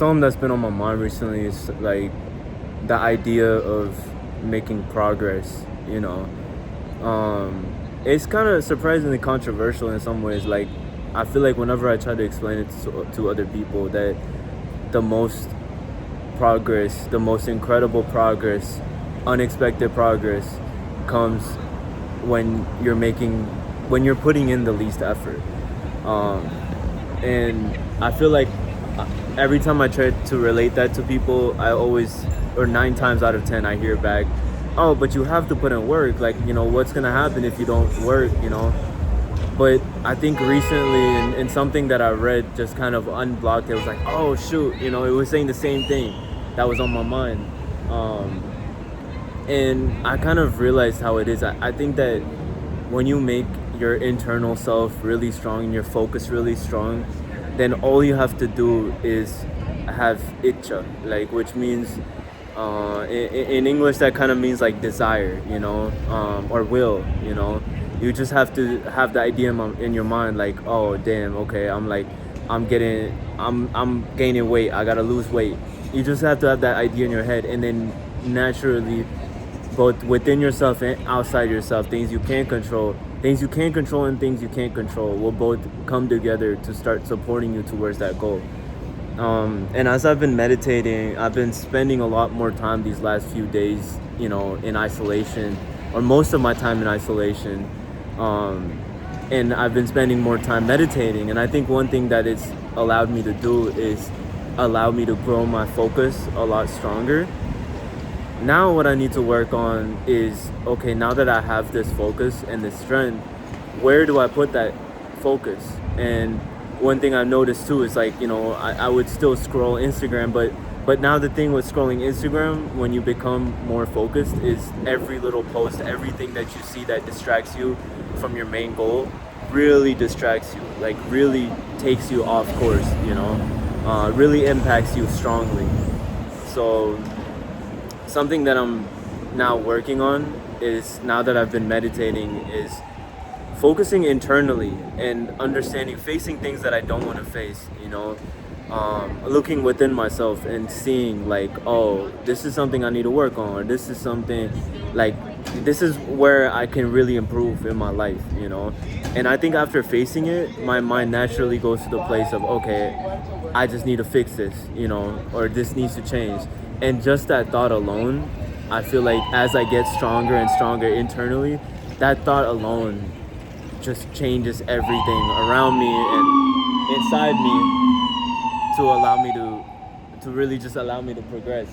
something that's been on my mind recently is like the idea of making progress, you know. It's kind of surprisingly controversial in some ways. Like, I feel like whenever I try to explain it to other people, that the most progress, the most incredible progress, unexpected progress comes when when you're putting in the least effort. Um, and I feel like every time I try to relate that to people, I always, or 9 times out of 10, I hear back, "Oh, but you have to put in work. Like, what's gonna happen if you don't work?" But I think recently, in something that I read, just kind of unblocked it. Was like, oh shoot, it was saying the same thing that was on my mind. Um, and I kind of realized how it is. I think that when you make your internal self really strong and your focus really strong, then all you have to do is have itcha, like, which means in English that kind of means like desire, or will. You just have to have the idea in your mind, like, oh damn, okay, I'm gaining weight, I gotta lose weight. You just have to have that idea in your head, and then naturally, both within yourself and outside yourself, things you can control and things you can't control will both come together to start supporting you towards that goal. And as I've been meditating, I've been spending a lot more time these last few days, in isolation, or most of my time in isolation. And I've been spending more time meditating. And I think one thing that it's allowed me to do is allow me to grow my focus a lot stronger. Now what I need to work on is, okay, now that I have this focus and this strength, where do I put that focus? And one thing I've noticed too is, like, I would still scroll Instagram, but now the thing with scrolling Instagram, when you become more focused, is every little post, everything that you see that distracts you from your main goal, really distracts you, like really takes you off course, really impacts you strongly. So something that I'm now working on is, now that I've been meditating, is focusing internally and understanding, facing things that I don't want to face, looking within myself and seeing, like, oh, this is something I need to work on, or this is something, like, this is where I can really improve in my life, and I think after facing it, my mind naturally goes to the place of, okay, I just need to fix this, or this needs to change. And just that thought alone, I feel like as I get stronger and stronger internally, that thought alone just changes everything around me and inside me, to allow me to really just allow me to progress,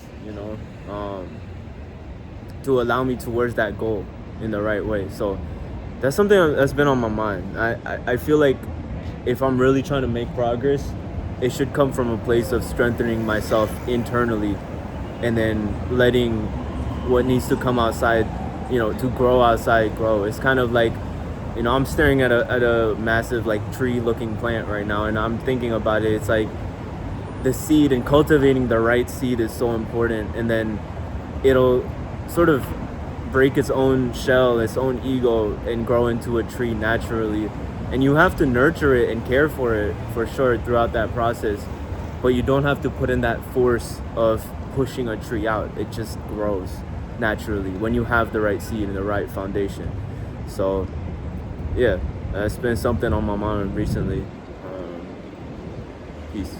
to allow me towards that goal in the right way. So that's something that's been on my mind. I feel like if I'm really trying to make progress, it should come from a place of strengthening myself internally, and then letting what needs to come outside, to grow outside, grow. It's kind of like, I'm staring at a massive, like, tree looking plant right now, and I'm thinking about it. It's like the seed, and cultivating the right seed is so important, and then it'll sort of break its own shell, its own ego, and grow into a tree naturally. And you have to nurture it and care for it, for sure, throughout that process, but you don't have to put in that force of pushing a tree out. It just grows naturally when you have the right seed and the right foundation. So yeah, that's been something on my mind recently. Peace.